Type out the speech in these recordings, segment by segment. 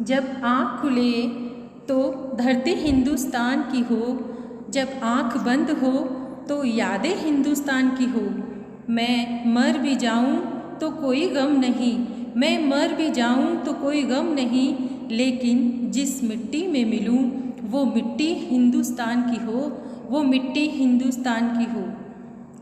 जब आँख खुले तो धरती हिंदुस्तान की हो, जब आँख बंद हो तो यादें हिंदुस्तान की हो। मैं मर भी जाऊं तो कोई गम नहीं, मैं मर भी जाऊं तो कोई गम नहीं, लेकिन जिस मिट्टी में मिलूं वो मिट्टी हिंदुस्तान की हो, वो मिट्टी हिंदुस्तान की हो।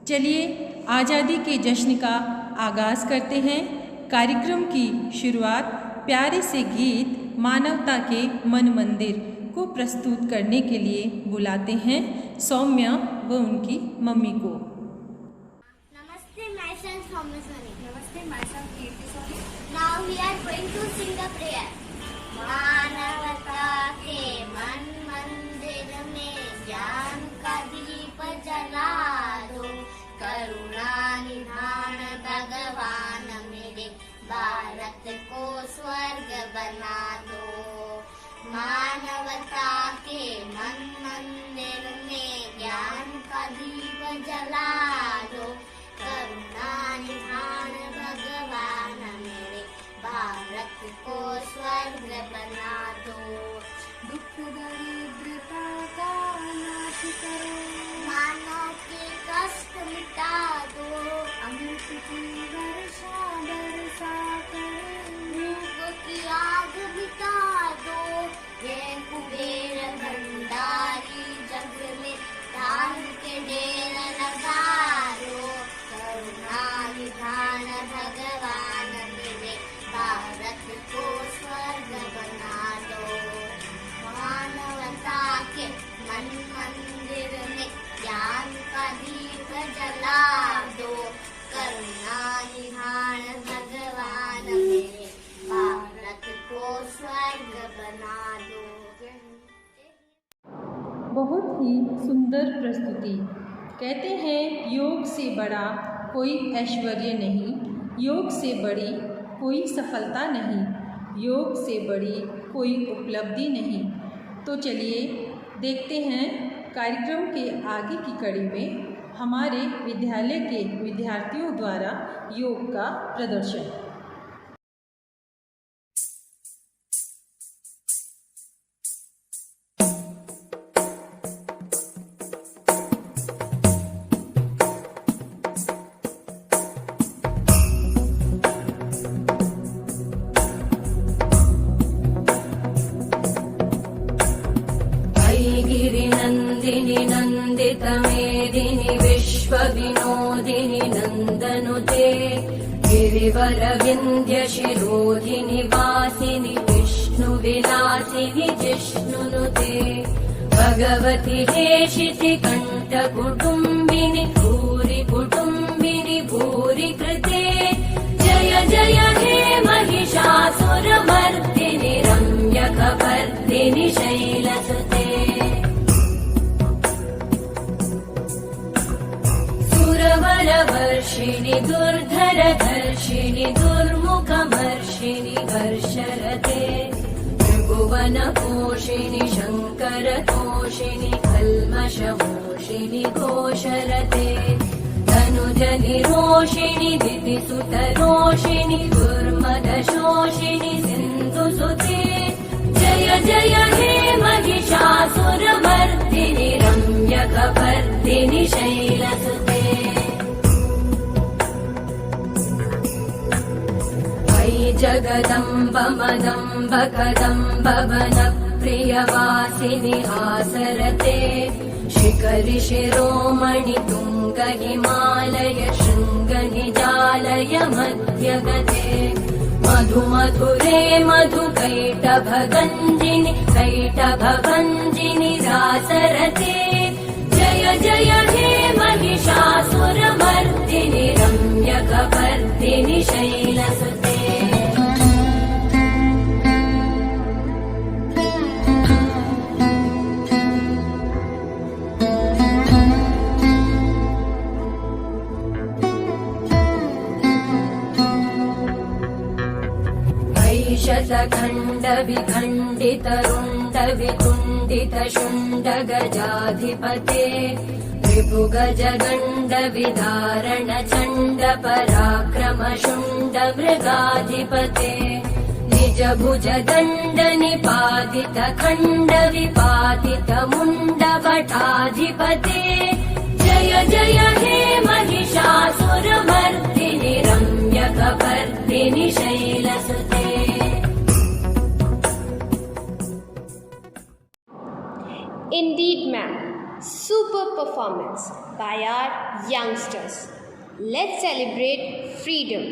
चलिए आज़ादी के जश्न का आगाज़ करते हैं। कार्यक्रम की शुरुआत प्यारे से गीत मानवता के मन मंदिर को प्रस्तुत करने के लिए बुलाते हैं सौम्या व उनकी मम्मी को। Namaste, myself Thomas Soni. Namaste, myself Kirti Soni. Now we are going to sing a prayer. मानवता के मन मंदिर में ज्ञान का दीप जला दो, करुणा निधान भगवान मेरे, भारत को स्वर्ग बना दो। मानवता के मन मंदिर में ज्ञान का दीप जला दो, करुणा निधान भगवान मेरे, भारत को स्वर्ग बना दो। दुख दरिद्रता का नाश करो, मानव के कष्ट मिटा दो, अमृत की वर्षा बरसा करो, भूख की आग मिटा दो। ये कुबेर भंडारी जग में दान के ढेर लगा दो, करुणा निधान भगवान मेरे, भारत को स्वर्ग बना दो। मानवता के मन मंदिर में ज्ञान का दीप जला दो, करुणा निधान भगवान मेरे, भारत को स्वर्ग बना दो। बहुत ही सुंदर प्रस्तुति। कहते हैं योग से बड़ा कोई ऐश्वर्य नहीं, योग से बड़ी कोई सफलता नहीं, योग से बड़ी कोई उपलब्धि नहीं। तो चलिए देखते हैं कार्यक्रम के आगे की कड़ी में हमारे विद्यालय के विद्यार्थियों द्वारा योग का प्रदर्शन। गिरिनन्दिनि नन्दितमेदिनि विश्वविनोदिनि नन्दनुते, गिरिवरविन्ध्यशिरोधिनि वासिनि विष्णुविलासिनि जिष्णुनुते, भगवति हेशिति कण्ठकुटुम्बिनि भूरि कुटुम्बिनि भूरि कृते, जय जय हे महिषासुरमर्दिनि रम्यकपर्दिनि शैलसुते। सुरवरवर्षिणि दुर्धरधर्षिणि दुर्मुखमर्षिणि वर्षरते, त्रिभुवनपोषिणि शङ्करतोषिणि कल्मषमोषिणि घोषरते, तनुजनिरोषिणि दितिसुतरोषिणि दुर्मदशोषिणि सिन्धुसुते, जय जय हे महिषासुरमर्दिनि रम्यकपर्दिनि शैलसुते। अयि जगदम्ब मदम्ब कदम्ब वनप्रियवासिनि आसरते, शिखरि शिरोमणि तुङ्ग हिमालय शृङ्ग निजालय मध्यगते, मधुमधुरे मधुकैटभगञ्जिनि कैटभभञ्जिनि रासरते, जय जय हे महिषासुरमर्दिनि रम्यकपर्दिनि शैलसुते। शतखण्ड विखण्डित रुण्ड वितुण्डित शुण्ड गजाधिपते, रिपुगज गण्ड विदारण चण्ड पराक्रम शुण्ड मृगाधिपते, निज भुज दण्ड निपातित खण्ड विपातित मुण्डभटाधिपते जय जय हे Mahishasuramardini रम्यकपर्दिनि शैलसुते। Indeed, ma'am, super performance by our youngsters. Let's celebrate freedom.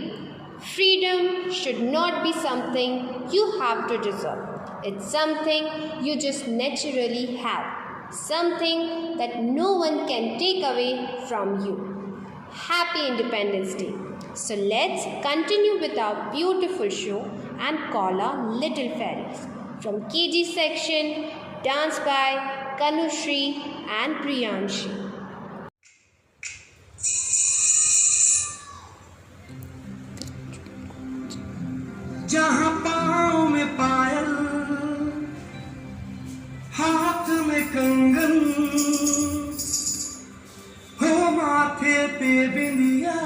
Freedom should not be something you have to deserve. It's something you just naturally have, something that no one can take away from you. Happy Independence Day. So let's continue with our beautiful show and call our little fairies. From KG section, dance by Kanushri and Priyanshi. जहाँ पाँव में पायल, हाथ में कंगन, हो माथे पे बिंदिया,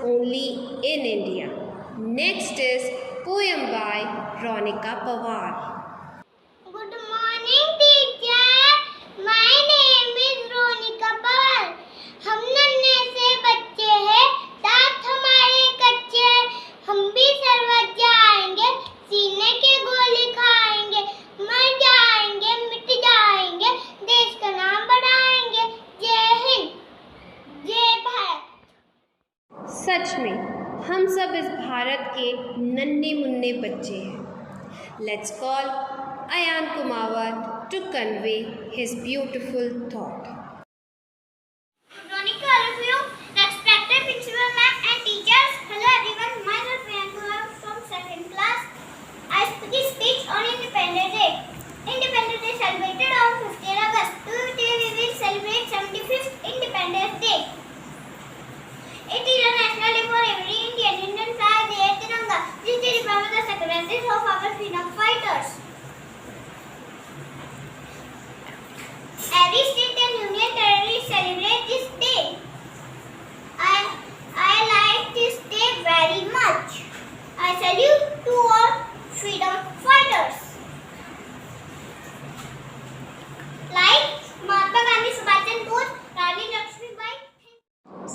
only in India. Next is poem by Ronika Pawar. Good morning, teacher. My name is Ronika Pawar. हम नन्हे से बच्चे हैं, दांत हमारे कच्चे हैं, हम भी सर्वत जाएंगे, सीने के गोली खाएंगे, मर जाएंगे, मिट जाएंगे, देश का नाम बढ़ाएंगे। जय हिंद, जय भारत। सच में हम सब इस भारत के नन्हे मुन्ने बच्चे हैं। Let's call Ayan Kumawat to convey his beautiful thought.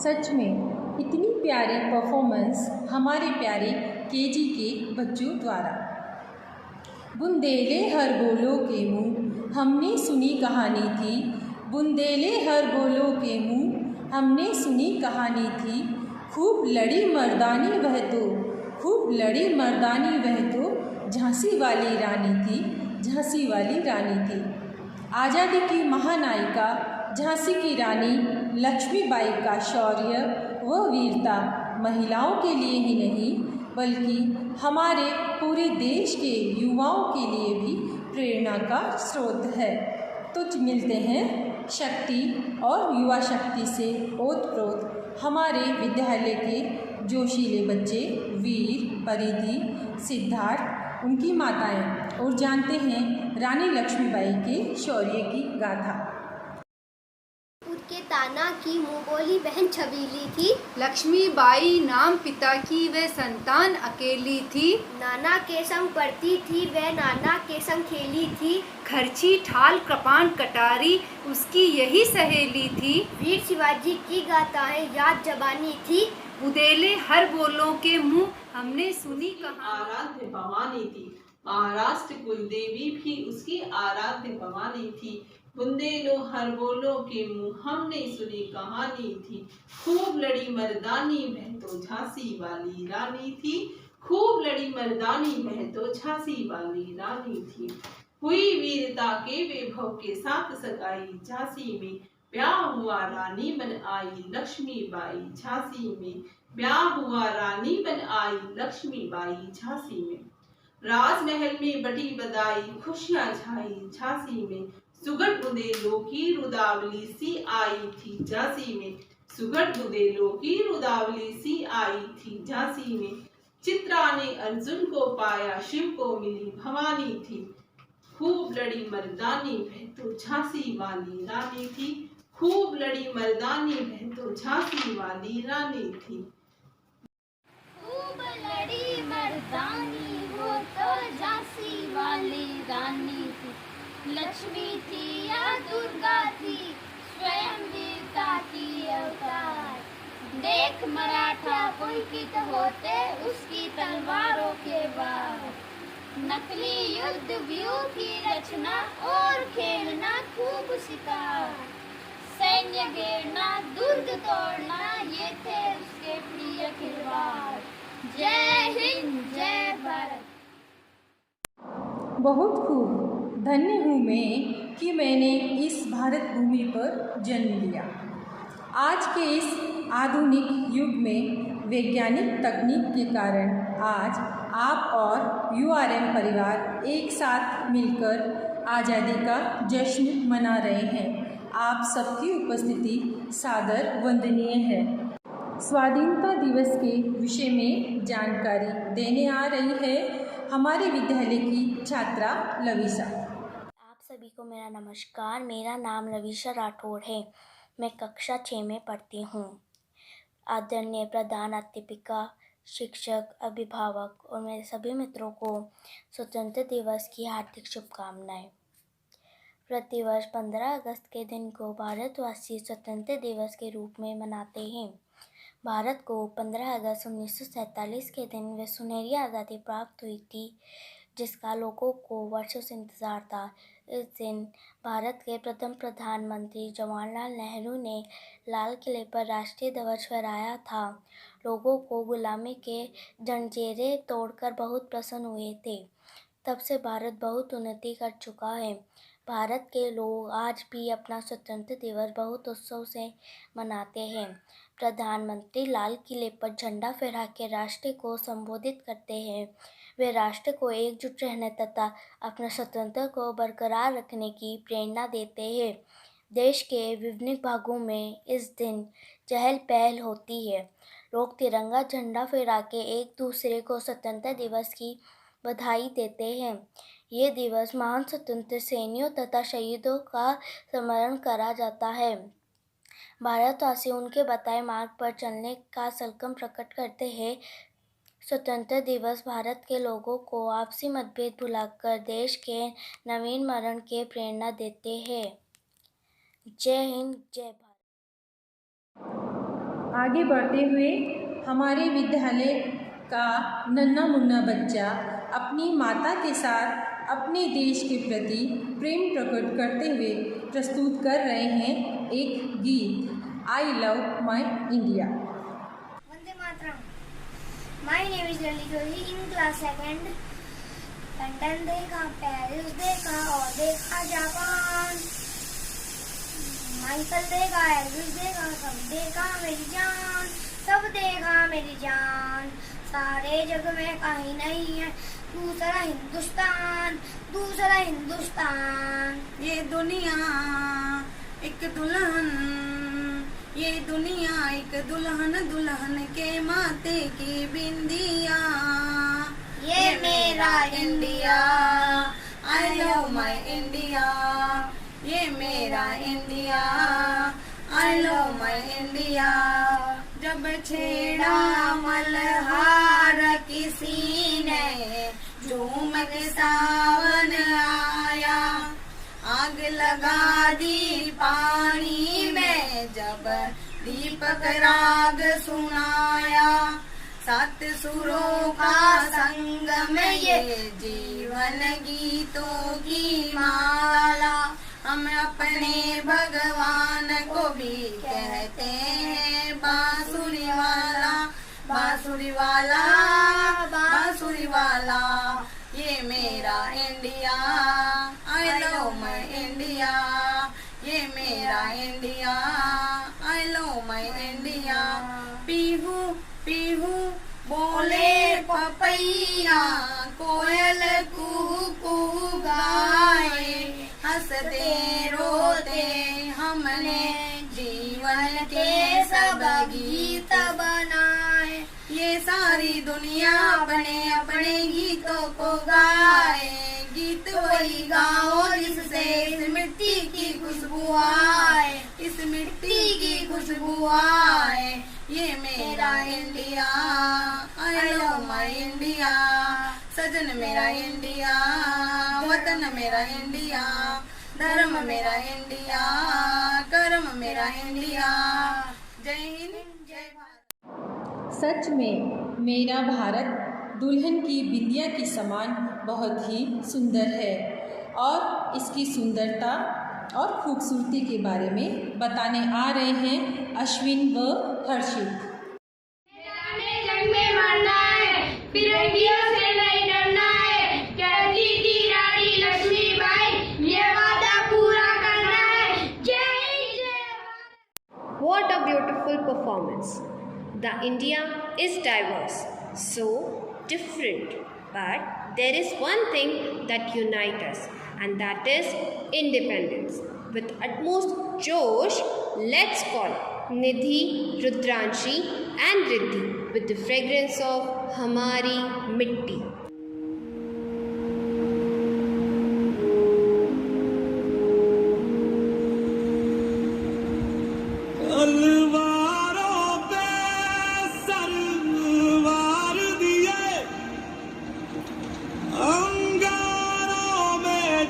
सच में इतनी प्यारी परफॉर्मेंस हमारे प्यारे केजी के बच्चों द्वारा। बुंदेले हर बोलो के मुँह हमने सुनी कहानी थी, बुंदेले हर बोलो के मुँह हमने सुनी कहानी थी। खूब लड़ी मर्दानी वह तो, खूब लड़ी मर्दानी वह तो झांसी वाली रानी थी, झांसी वाली रानी थी। आज़ादी की महानायिका झांसी की रानी लक्ष्मीबाई का शौर्य व वीरता महिलाओं के लिए ही नहीं बल्कि हमारे पूरे देश के युवाओं के लिए भी प्रेरणा का स्रोत है। तो मिलते हैं शक्ति और युवा शक्ति से ओतप्रोत हमारे विद्यालय के जोशीले बच्चे वीर, परिधि, सिद्धार्थ, उनकी माताएं, और जानते हैं रानी लक्ष्मीबाई के शौर्य की गाथा। उनके ताना की मुँह बोली बहन छबीली थी, लक्ष्मीबाई नाम पिता की वह संतान अकेली थी। नाना के संग पढ़ती थी वह नाना के संग खेली थी। खर्ची ठाल कृपाण कटारी उसकी यही सहेली थी। वीर शिवाजी की गाथाएं याद जबानी थी। बुदेले हर बोलों के मुँह हमने सुनी कहानी। आराध्य भवानी थी, महाराष्ट्र कुलदेवी भी उसकी आराध्य भवानी थी। बुंदेलो हर बोलो के मुँह हमने सुनी कहानी थी। खूब लड़ी मर्दानी वह तो झांसी वाली रानी थी, खूब लड़ी मर्दानी वह तो झांसी वाली रानी थी। हुई वीरता के वैभव के साथ सगाई झांसी में, ब्याह हुआ रानी बन आई लक्ष्मीबाई झांसी में, ब्याह हुआ रानी बन आई लक्ष्मीबाई झांसी में। राजमहल में बड़ी बधाई खुशियां छाई झांसी में, सुगढ़ बुंदेलों की रुदावली सी आई थी झांसी में, सुगढ़ बुंदेलों की रुदावली सी आई थी झांसी में। चित्रा ने अर्जुन को पाया, शिव को मिली भवानी थी। खूब लड़ी मर्दानी वह तो झांसी वाली रानी थी, खूब लड़ी मर्दानी वह तो झांसी वाली रानी थी। खूब लड़ी मर्दानी वो तो झांसी वाली रानी थी। लक्ष्मी थी या दुर्गा थी, स्वयं वीरता की अवतार। देख मराठा पुलकित होते उसकी तलवारों के वार। नकली युद्ध व्यूह की रचना और खेलना खूब शिकार। सैन्य घेरना दुर्ग तोड़ना ये थे उसके प्रिय खिलवाड़। जय हिंद जय भारत। बहुत खूब। धन्य हूँ मैं कि मैंने इस भारत भूमि पर जन्म लिया। आज के इस आधुनिक युग में वैज्ञानिक तकनीक के कारण आज आप और यूआरएम परिवार एक साथ मिलकर आज़ादी का जश्न मना रहे हैं। आप सबकी उपस्थिति सादर वंदनीय है। स्वाधीनता दिवस के विषय में जानकारी देने आ रही है हमारे विद्यालय की छात्रा लविशा। आप सभी को मेरा नमस्कार। मेरा नाम लविशा राठौर है। मैं कक्षा 6 में पढ़ती हूँ। आदरणीय प्रधानाध्यापिका, शिक्षक, अभिभावक और मेरे सभी मित्रों को स्वतंत्रता दिवस की हार्दिक शुभकामनाएं। प्रतिवर्ष 15 अगस्त के दिन को भारतवासी स्वतंत्रता दिवस के रूप में मनाते हैं। भारत को 15 अगस्त 1947 के दिन वह सुनहरी आज़ादी प्राप्त हुई थी जिसका लोगों को वर्षों से इंतज़ार था। इस दिन भारत के प्रथम प्रधानमंत्री जवाहरलाल नेहरू ने लाल किले पर राष्ट्रीय ध्वज फहराया था। लोगों को गुलामी के जंजीरें तोड़कर बहुत प्रसन्न हुए थे। तब से भारत बहुत उन्नति कर चुका है। भारत के लोग आज भी अपना स्वतंत्रता दिवस बहुत उत्सव से मनाते हैं। प्रधानमंत्री लाल किले पर झंडा फहरा के राष्ट्र को संबोधित करते हैं। वे राष्ट्र को एकजुट रहने तथा अपना स्वतंत्रता को बरकरार रखने की प्रेरणा देते हैं। देश के विभिन्न भागों में इस दिन चहल पहल होती है। लोग तिरंगा झंडा फहरा के एक दूसरे को स्वतंत्रता दिवस की बधाई देते हैं। ये दिवस महान स्वतंत्रता सेनानियों तथा शहीदों का स्मरण करा जाता है। भारतवासी उनके बताए मार्ग पर चलने का संकल्प प्रकट करते हैं। स्वतंत्रता दिवस भारत के लोगों को आपसी मतभेद भुलाकर देश के नवीनीकरण के प्रेरणा देते हैं। जय हिंद जय भारत। आगे बढ़ते हुए हमारे विद्यालय का नन्हा मुन्ना बच्चा अपनी माता के साथ अपने देश के प्रति प्रेम प्रकट करते हुए प्रस्तुत कर रहे हैं एक गीत आई love my India. Vande Mataram. My name is Lali Joshi in class 2nd. London देखा, पेरिस देखा और देखा जापान। माइकल देखा, एल्विस देखा, सब देखा मेरी जान, सब देखा मेरी जान। सारे जग में कहीं नहीं है दूसरा हिंदुस्तान, दूसरा हिंदुस्तान। ये दुनिया एक दुल्हन, ये दुनिया एक दुल्हन, दुल्हन के माथे की बिंदिया। ये मेरा India, I love my India. ये मेरा India, I love my India. जब छेड़ा मल्हार किसी ने, झूम के सावन आया, आग लगा दी पानी में जब दीपक राग सुनाया। 7 सुरों का संगम ये जीवन गीतों की माला। हम अपने भगवान को भी कहते हैं बांसुरी वाला, बांसुरी वाला, बांसुरी वाला। ये मेरा India, I love my India. ये मेरा India, I love my India. Pihu Pihu बोले पपैया, कोयल कूहू कूहू गाए। हंसते रोते हमने जीवन के सब गीत बनाए। ये सारी दुनिया अपने अपने गीतों को गाए। गीत वही गाओ जिससे इस मिट्टी की खुशबू आए, इस मिट्टी की खुशबू आए। ये मेरा India, I love my India. सजन मेरा इंडिया, वतन मेरा इंडिया, धर्म मेरा इंडिया, कर्म मेरा इंडिया। जय हिंद, जय भारत। सच में मेरा भारत दुल्हन की बिंदिया के समान बहुत ही सुंदर है और इसकी सुंदरता और खूबसूरती के बारे में बताने आ रहे हैं अश्विन व हर्षित। जंग में मरना है, फिरंगियों से नहीं डरना है, कहती थी रानी लक्ष्मीबाई, ये वादा पूरा करना है। जय जय। What a beautiful performance. The India is diverse, so different, but there is one thing that unites us, and that is independence. With utmost josh, let's call Nidhi, Rudranshi and Riddhi with the fragrance of Hamari Mitti.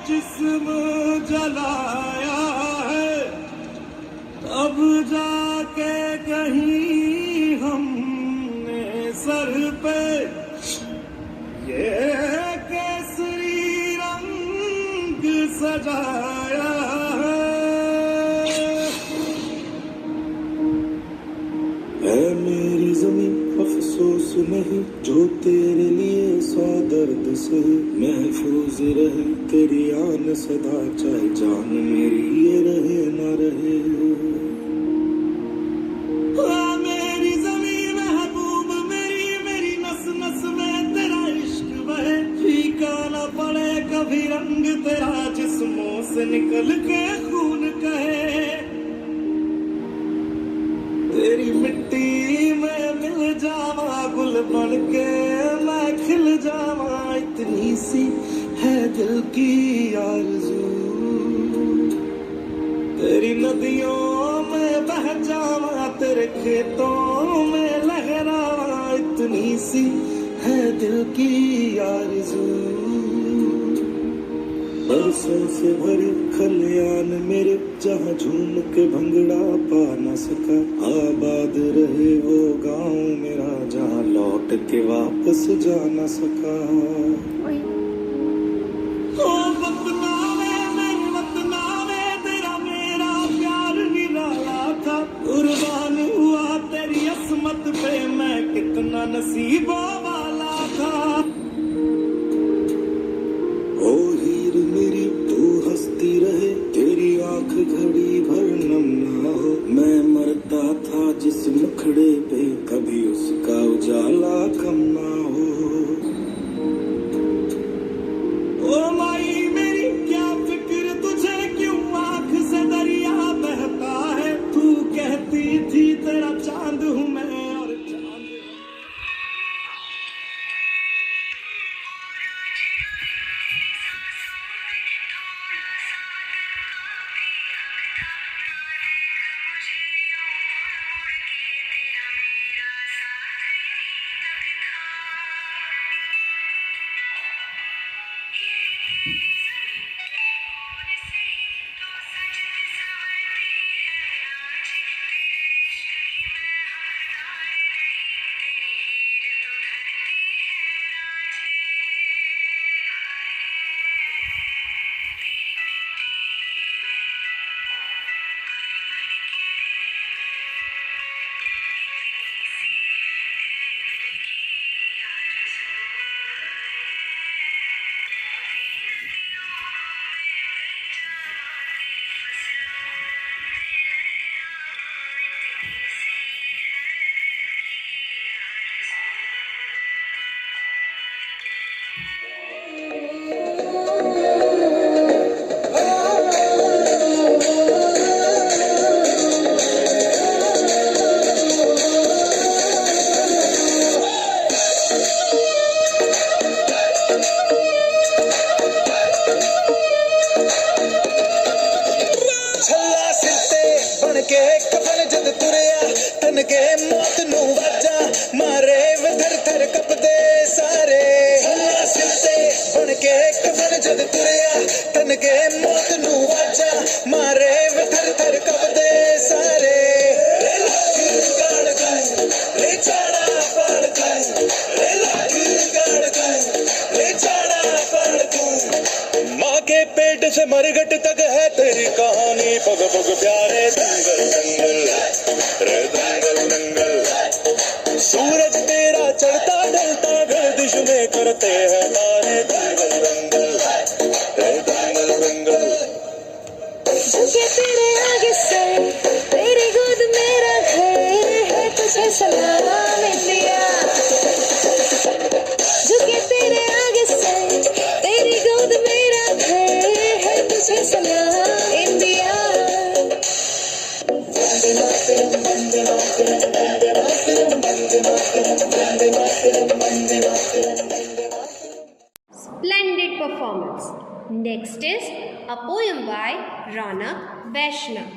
जिस्म जलाया है, अब जाके कहीं हमने sir पे ये केसरी रंग सजाया है मेरी जमीन अफसोस नहीं जो तेरे लिए 100 दर्द से महफूज रहे तेरी आन सदा, चाहे जान मेरी ये रहे न रहे। मेरी जमीन महबूब मेरी, मेरी नस नस में तेरा इश्क बहे, फीका न पड़े कभी रंग तेरा जिस्मों से निकल के खून कहे। तेरी मिट्टी में मिल जावा गुल बन के मैं खिल जावा, इतनी सी है दिल की आरज़ू। तेरी नदियों में बह जावा तेरे खेतों में लहरावा, इतनी सी है दिल की आरज़ू। बरसों से भरे खलियान मेरे जहाँ झूम के भंगड़ा पा न सका, आबाद रहे के वापस जा न सका। ओ वतनावे मेरे वतनावे, तेरा मेरा प्यार निराला था, कुर्बान हुआ तेरी असमत पे मैं कितना नसीबों वाला था। ओ हीर मेरी तू हंसती रहे, तेरी आंख घड़ी भर नम ना हो, मैं मरता था जिस मुखड़े पे कभी उसका उजाला कम ना हो। ओ माई मेरी क्या फिक्र तुझे, क्यों आंख से दरिया बहता है, तू कहती थी तेरा चांद हूँ मैं और चांद। से मरघट तक है तेरी कहानी, पग पग प्यारे दंगल दंगल रे दंगल दंगल। सूरज तेरा चढ़ता ढलता गर्दिश में करते हैं तारे, दंगल दंगल रे दंगल दंगल। झुके तेरे आगे सर, तेरी गोद मेरा घर है, तुझे सलाम इंडिया। झुके तेरे आगे सर, तेरी गोद मेरा घर है, तुझे सलाम India. Vande Mataram Vande Mataram Vande Mataram Vande Mataram Vande Mataram Vande Mataram Vande Mataram. Splendid performance. Next is a poem by Ronak Vaishnav.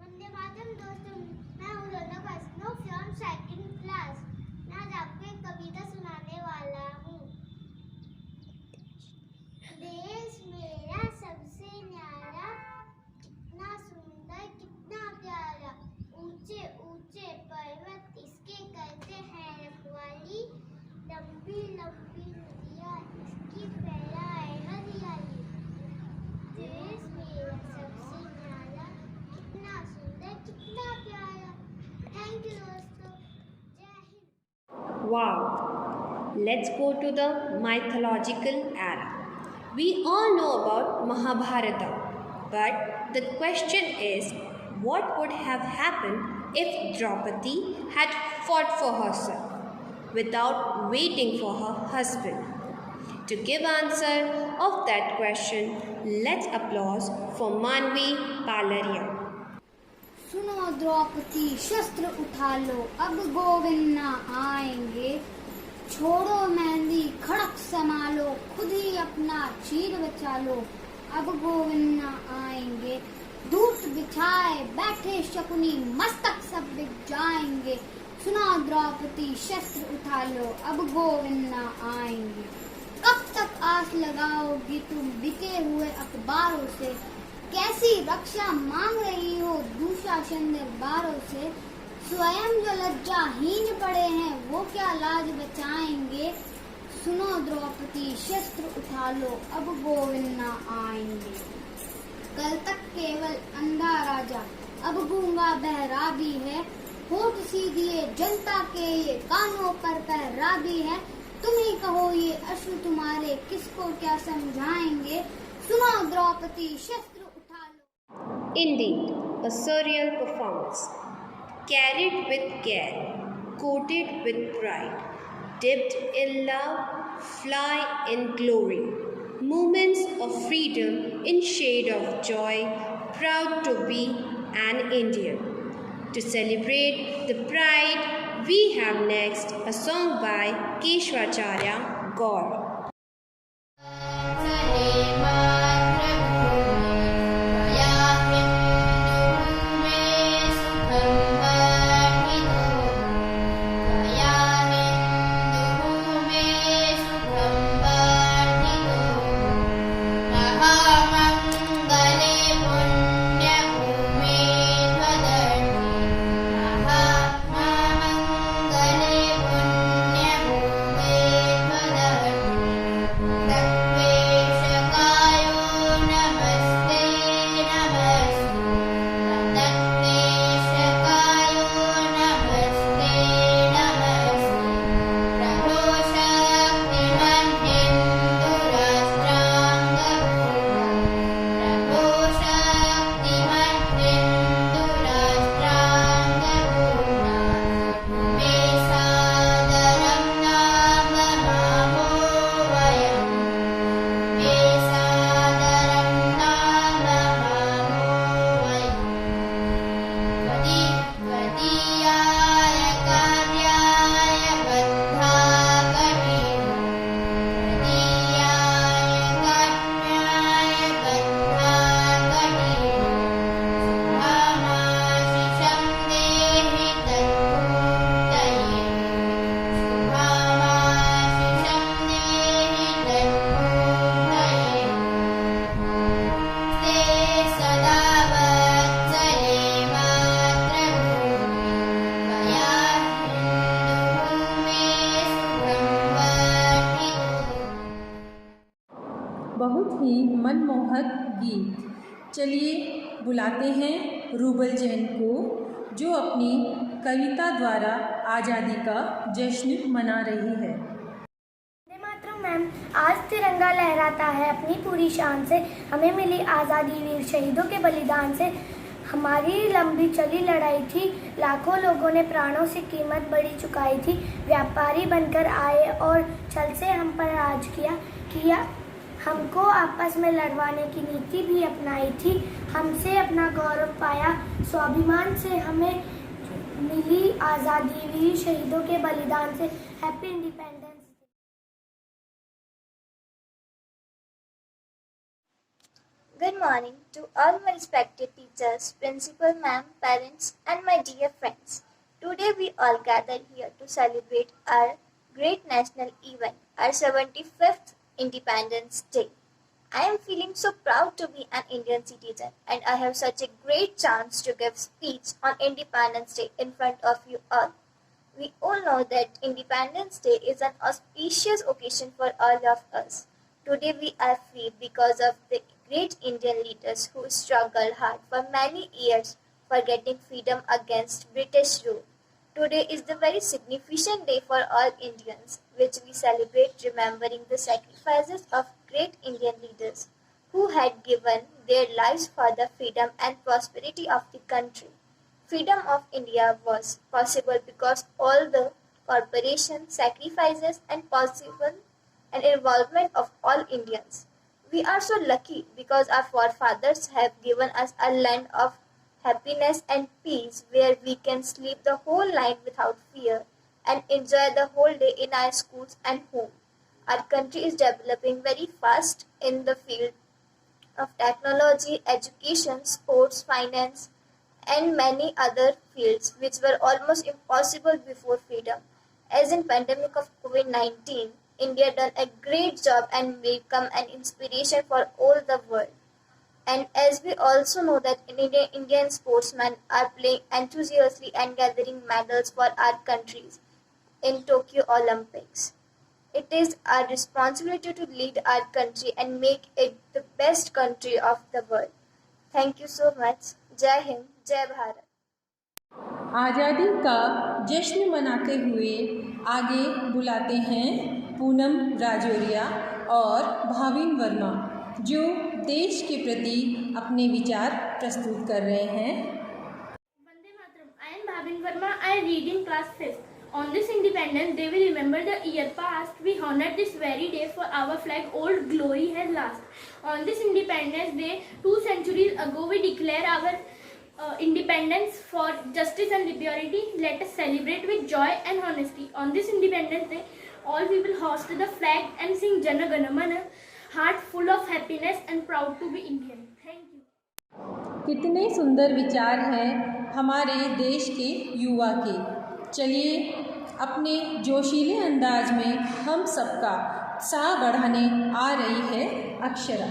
Vande Mataram दोस्तों, मैं हूँ रौनक वैष्णव फ्रॉम सेकंड क्लास। मैं आज आपको एक कविता सुनाने वाला हूँ। देश मेरा सबसे न्यारा, कितना सुंदर कितना प्यारा, ऊंचे ऊंचे पर्वत इसके करते हैं रखवाली, लंबी लंबी नदियाँ इसकी फैलाए हरियाली। देश मेरा सबसे न्यारा, कितना सुंदर कितना प्यारा। थैंक यू दोस्तों, जय Hind. Wow! Let's go to the mythological era. We all know about Mahabharata, but the question is, what would have happened if Draupadi had fought for herself without waiting for her husband? To give answer of that question, let's applause for Manvi Palaria. सुनो द्रौपदी शस्त्र उठा लो, अब गोविंद ना आएंगे। छोड़ो मेहंदी खड़क संभालो, खुद ही अपना चीर बचा लो, अब गोविंद ना आएंगे। दूत बिछाए बैठे शकुनी, मस्तक सब बिक जाएंगे। सुनो द्रौपदी शस्त्र उठा लो, अब गोविंद ना आएंगे। कब तक आस लगाओगी तुम बिके हुए अखबारों से, कैसी रक्षा मांग रही हो दुशासन दरबारों से। स्वयं जो लज्जाहीन पड़े हैं वो क्या लाज बचाएंगे। सुनो द्रौपदी शस्त्र उठा लो अब गोविंद ना आएंगे। कल तक केवल अंधा राजा अब गूंगा बहरा भी है। होठ सीधिए जनता के ये कानों पर पहरा भी है। तुम ही कहो ये अश्रु तुम्हारे किसको क्या समझाएंगे। सुनो द्रौपदी शस्त्र उठा लो। Indeed, a surreal performance. Carried with care, coated with pride, dipped in love, fly in glory. Moments of freedom in shade of joy, proud to be an Indian. To celebrate the pride, we have next a song by Keshwacharya Gaur. बहुत ही मनमोहक गीत। चलिए बुलाते हैं rouble Jain को, जो अपनी कविता द्वारा आज़ादी का जश्न मना रही है। वंदे मातरम मैम, आज तिरंगा लहराता है अपनी पूरी शान से। हमें मिली आज़ादी वीर शहीदों के बलिदान से। हमारी लंबी चली लड़ाई थी, लाखों लोगों ने प्राणों से कीमत बड़ी चुकाई थी। व्यापारी बनकर आए और छल से हम पर राज किया। हमको आपस में लड़वाने की नीति भी अपनाई थी। हमसे अपना गौरव पाया, स्वाभिमान से हमें मिली आज़ादी वीर शहीदों के बलिदान से। Happy independence. Good morning to all my respected teachers, principal ma'am, parents and my dear friends. Today we all gathered here to celebrate our great national event, our 75th Independence Day. I am feeling so proud to be an Indian citizen, and I have such a great chance to give speech on Independence Day in front of you all. We all know that Independence Day is an auspicious occasion for all of us. Today we are free because of the great Indian leaders who struggled hard for many years for getting freedom against British rule. Today is the very significant day for all Indians, which we celebrate remembering the sacrifices of great Indian leaders who had given their lives for the freedom and prosperity of the country. Freedom of India was possible because all the corporation sacrifices and possible and involvement of all Indians. We are so lucky because our forefathers have given us a land of happiness and peace where we can sleep the whole night without fear and enjoy the whole day in our schools and home. Our country is developing very fast in the field of technology, education, sports, finance, and many other fields which were almost impossible before freedom. As in pandemic of COVID-19, India done a great job and become an inspiration for all the world. And as we also know that Indian sportsmen are playing enthusiastically and gathering medals for our countries in Tokyo Olympics. It is our responsibility to lead our country and make it the best country of the world. Thank you so much. Jai Hind, Jai Bharat. आज़ादी का जश्न मनाते हुए आगे बुलाते हैं पूनम राजौरिया और भाविन वर्मा, जो देश के प्रति अपने विचार प्रस्तुत कर रहे हैं। Vande Mataram. I am Bhavin Verma. I read in class 5th. On this Independence Day, we remember the year past. We honor this very day for our flag, old glory has lost. On this Independence Day, 2 centuries ago, we declare our independence for justice and liberty. Let us celebrate with joy and honesty. On this Independence Day, all people hoist the flag and sing Jana Gana Mana, heart full of happiness and proud to be Indian. Thank you. कितने सुंदर विचार हैं हमारे देश के युवा के। चलिए अपने जोशीले अंदाज में हम सबका उत्साह बढ़ाने आ रही है अक्षरा।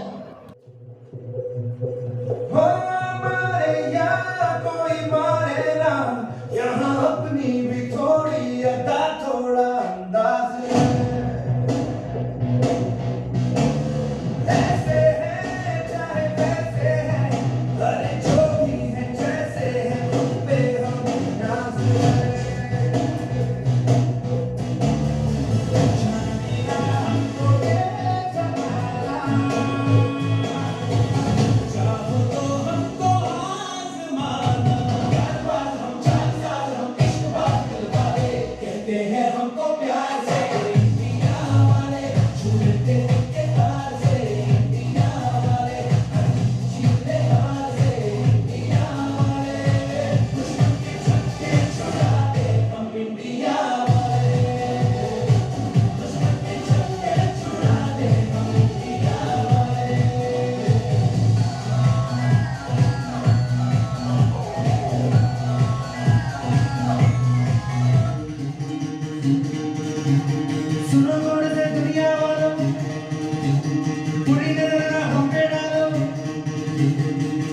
कोई मारे ना, यहाँ अपनी भी थोड़ी अदा थोड़ा अंदाज है। ऐसे है चाहे वैसे है, अरे जो भी है जैसे है, तुम पे हम नाज है। जानिया हमको ये जमाना, चाहो तो हमको आज़माना। प्यार बात हम 4 साल हम इश्क बात दिलवाले, कहते हैं हमको प्यार से इंडिया वाले, छूटे के तार से इंडिया वाले, जीते हार से इंडिया वाले, दुश्मन के छक्के छुड़ाते हम इंडिया वाले, दुश्मन के छक्के छुड़ाते हम इंडिया वाले। सुनो गौर से दुनिया वालों, बुरी नजर ना हम पे डालो।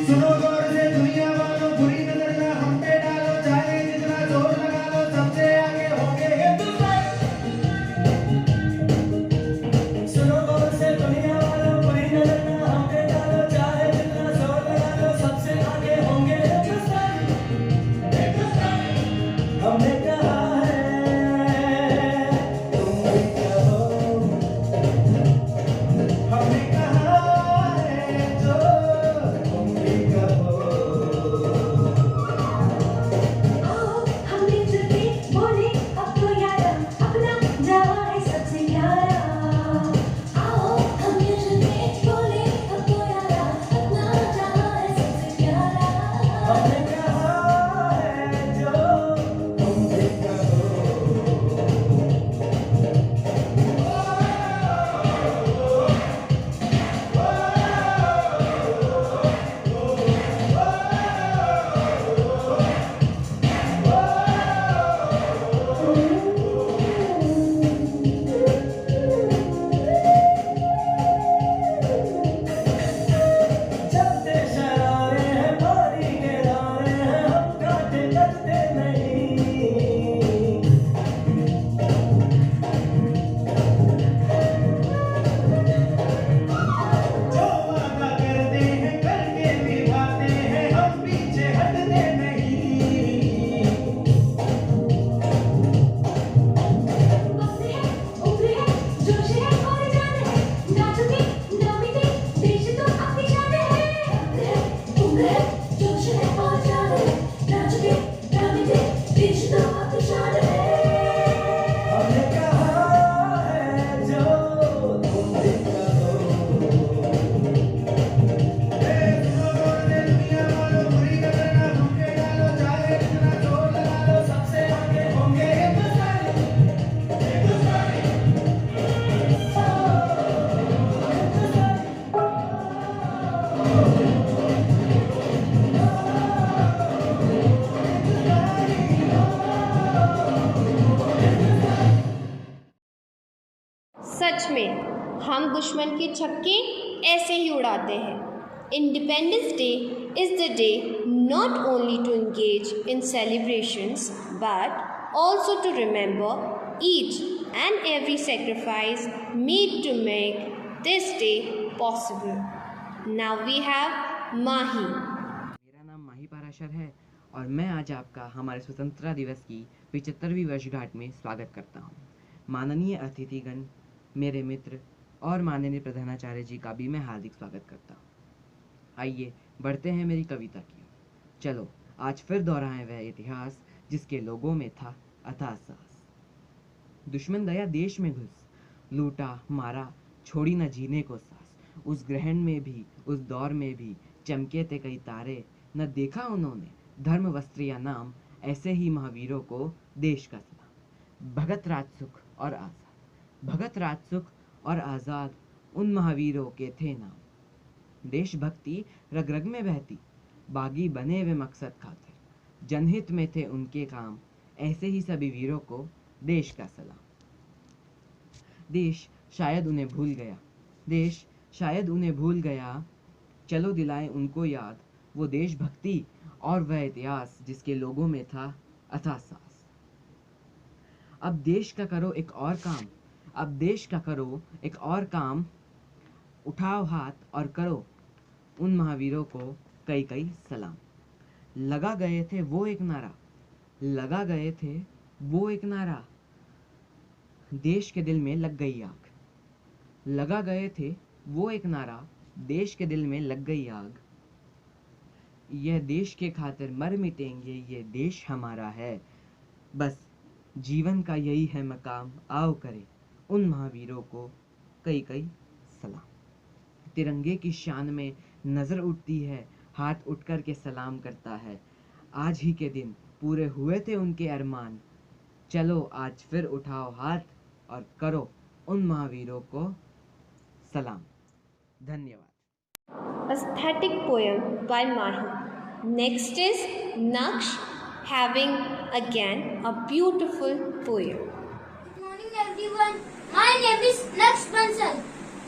सुनो गौर से दुनिया वालों, बुरी नजर ना हम पे डालो। चाहे जितना जोर लगा लो, सबसे आगे होंगे हिंदुस्तान। सुनो गौर से दुनिया वालों, बुरी नजर ना हम पे डालो। चाहे जितना जोर लगा लो, सबसे आगे होंगे हिंदुस्तान। हमने कहा है तुम भी कहो, हमने कहा है जो तुम भी कहो। आओ हम मिलजुल के बोले अब तो यारा, अपना जवां है सबसे प्यारा। आओ हम मिलजुल के बोले अब तो यारा, अपना जवां है सबसे प्यारा। हमने कहा है जो तुम भी कहो। चलते शरारे हैं, पानी के नारे हैं, हम काटे कटते नहीं। जो वादा करते हैं करके निभाते हैं, हम पीछे हटते नहीं। बंदे हैं, उभरे हैं, जोश है और जान है, नाचोगे, नमीते, देश तो अपनी शान है। बंदे हैं, उभरे हैं, जोश है और जान है, नाचोगे, नमीते, देश तो अपनी शान है। हमने कहा है जो तुम भी कहो। दुनिया वालों, बुरी नजर ना हम पे डालो। चाहे जितना जोर लगा लो, सबसे आगे होंगे हिंदुस्तानी। सच में हम दुश्मन के छक्के ऐसे ही उड़ाते हैं। Independence Day is the day not only to engage in celebrations but also to remember each and every sacrifice made to make this day possible. Now we have Mahi. मेरा नाम माही पाराशर है और मैं आज आपका हमारे स्वतंत्रता दिवस की 75वीं वर्षगांठ में स्वागत करता हूँ। माननीय अतिथिगण, मेरे मित्र और माननीय प्रधानाचार्य जी का भी मैं हार्दिक स्वागत करता हूँ। आइए बढ़ते हैं मेरी कविता की। चलो आज फिर दोहराएं वह इतिहास जिसके लोगों में था अथाह साहस। दुश्मन गया देश में घुस, लूटा मारा, छोड़ी न जीने को सांस। उस ग्रहण में भी, उस दौर में भी चमके थे कई तारे। न देखा उन्होंने धर्म वस्त्र या नाम, ऐसे ही महावीरों को देश का सलाम। भगत राजसुख और आज़ाद, भगत राजसुख और आज़ाद उन महावीरों के थे नाम। देशभक्ति रग रग में बहती, बागी बने वे मकसद खातिर। जनहित में थे उनके काम, ऐसे ही सभी वीरों को देश का सलाम। देश शायद उन्हें भूल गया, देश शायद उन्हें भूल गया। चलो दिलाए उनको याद वो देशभक्ति और वह इतिहास जिसके लोगों में था अथाह साहस। अब देश का करो एक और काम, अब देश का करो एक और काम। उठाओ हाथ और करो उन महावीरों को कई कई सलाम। लगा गए थे वो एक नारा, लगा गए थे वो एक नारा। देश के दिल में लग गई आग, लगा गए थे वो एक नारा। देश के दिल में लग गई आग। यह देश के खातिर मर मिटेंगे, ये देश हमारा है। बस जीवन का यही है मकाम, आओ करे उन महावीरों को कई कई सलाम। तिरंगे की शान में नज़र उठती है, हाथ उठकर के सलाम करता है। आज ही के दिन पूरे हुए थे उनके अरमान। चलो आज फिर उठाओ हाथ और करो उन महावीरों को सलाम। धन्यवाद। Aesthetic poem by Mahi. Next is Naksh, having again a beautiful poem. Good morning everyone. My name is Naksh Bansal.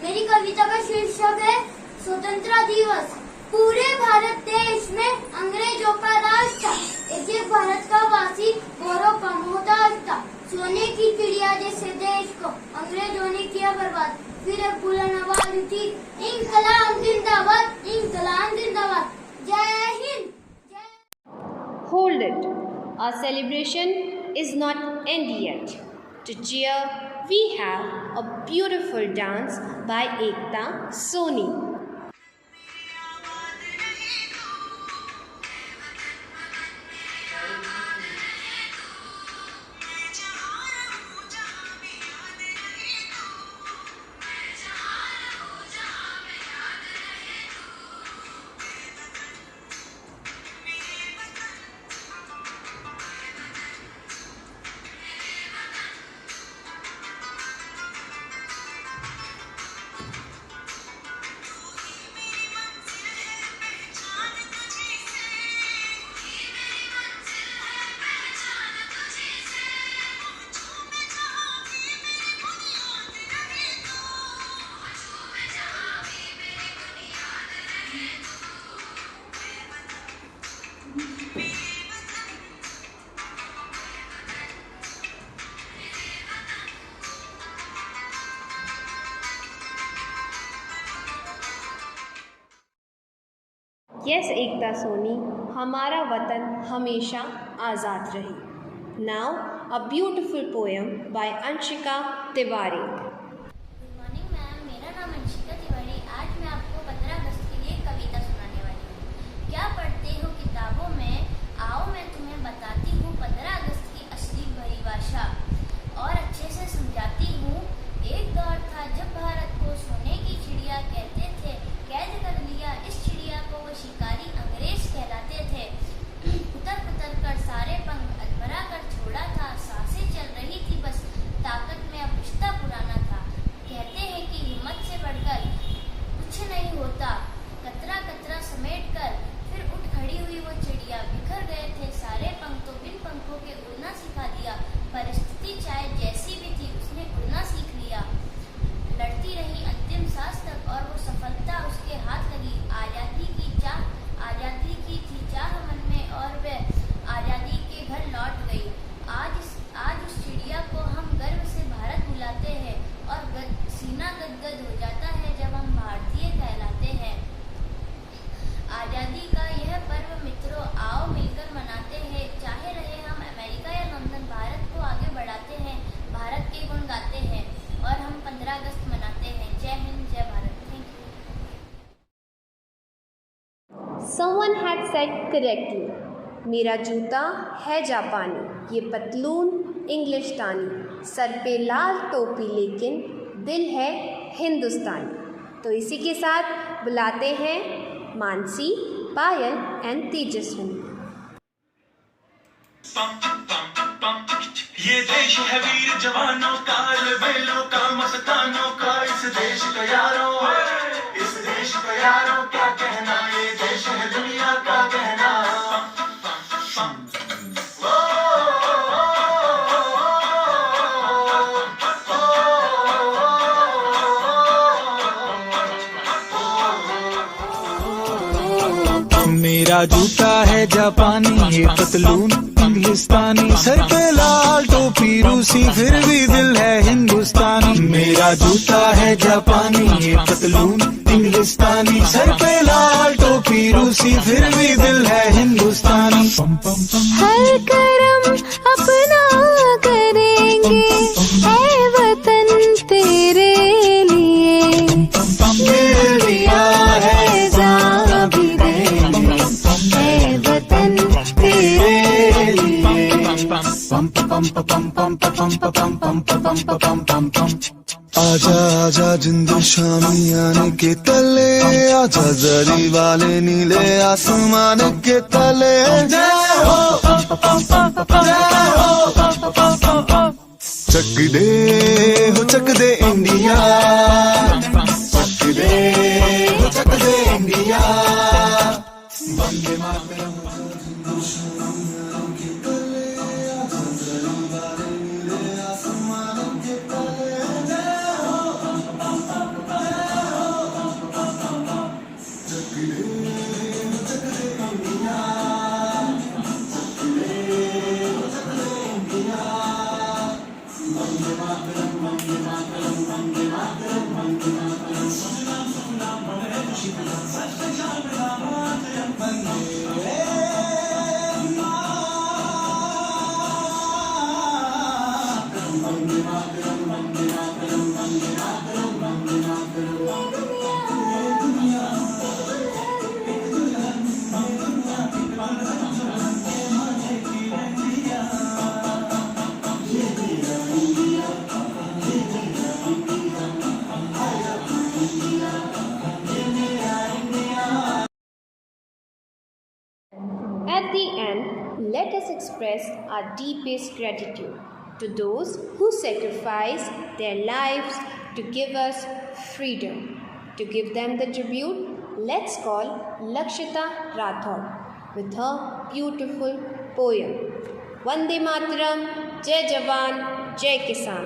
मेरी कविता का शीर्षक है स्वतंत्रता दिवस। पूरे भारत देश में अंग्रेजों का राज था, एक भारत का वासी गौरव का मोहताज था। सोने की चिड़िया जैसे देश को अंग्रेजों ने किया बर्बाद। फिर एक बुलंद आवाज उठी, इंकलाब जिंदाबाद, इंकलाब जिंदाबाद। जय Hind. Hold it. Our celebration is not end yet. To cheer, we have a beautiful dance by Ekta Soni. Yes, Ekta Soni, हमारा वतन हमेशा आज़ाद रहे. Now, a beautiful poem by Anshika Tiwari. Good morning ma'am, मेरा नाम अंशिका तिवारी। आज मैं आपको 15 अगस्त के लिए कविता सुनाने वाली हूँ। क्या पढ़ते हो किताबों में, आओ मैं तुम्हें बताती हूँ 15 अगस्त की असली परिभाषा और अच्छे से समझाती हूँ। एक दौर था जब भारत को सोने की चिड़िया कहते थे, कैद कर लिया इस चिड़िया को वो शिकारी अंग्रेज कहलाते थे। उतर पुतर कर सारे पंख अधमरा कर छोड़ा था, सांसें चल रही थी बस, ताकत में अब रिश्ता पुराना था। said correctly. मेरा जूता है जापानी, ये पतलून इंग्लिशतानी, सर पे लाल टोपी लेकिन दिल है हिंदुस्तानी। तो इसी के साथ बुलाते हैं मानसी, पायल एंड तेजस्विनी। ये देश है वीर जवानों का, बेलों का, मस्तानों का, इस देश का यारों, इस देश का यारों क्या कहना, ये देश है दुनिया का कहना। मेरा जूता है जापानी, ये पतलून इंग्लिस्तानी, सर पे लाल टोपी रूसी, फिर भी दिल है हिंदुस्तानी। मेरा जूता है जापानी, ये पतलून इंग्लिस्तानी, सर पे लाल टोपी रूसी, फिर भी दिल है हिंदुस्तानी। हर करम अपना करेंगे, है वतन तेरे लिए, दिल दिया है जान भी देंगे, है वतन तेरे लिए। आजा आजा जिंद शामियाने के तले, आजा जरी वाले नीले आसमान के तले। जय हो चक दे हो चक दे इंडिया, चक दे हो चक दे India. Vande Mataram At the end, let us express our deepest gratitude to those who sacrificed their lives to give us freedom. To give them the tribute, let's call Lakshita Rathod with her beautiful poem, Vande Mataram, Jai Jawan, Jai Kisan.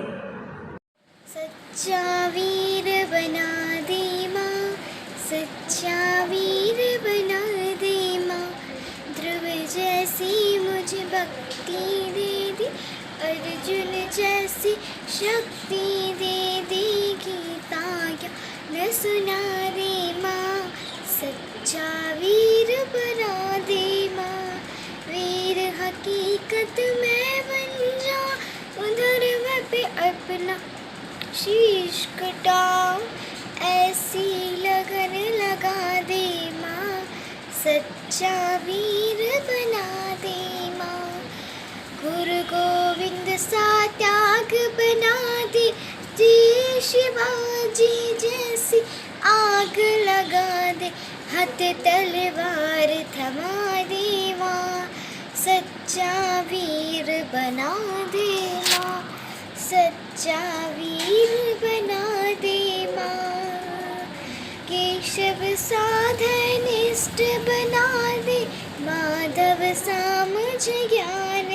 सच्चा वीर बना दे माँ, सच्चा वीर बना दे माँ, ध्रुव जैसी मुझे भक्ति दे दी, अर्जुन जैसी शक्ति दे दी, गीता ज्ञान सुना दे माँ, सच्चा वीर बना दे माँ। वीर हकीकत में बन जा, उधर मैं पे अपना शीश कटाओ, ऐसी लगन लगा दे माँ, सच्चा वीर बना दे माँ। गुरु गोविंद सा त्याग बना दे, शिवाजी जैसी आग लगा दे, हाथ तलवार थमा दे माँ, सच्चा वीर बना दे माँ, सच्चा वीर बना दे माँ। केशव साधनिष्ठ बना दे, माधव सा मुझे ज्ञान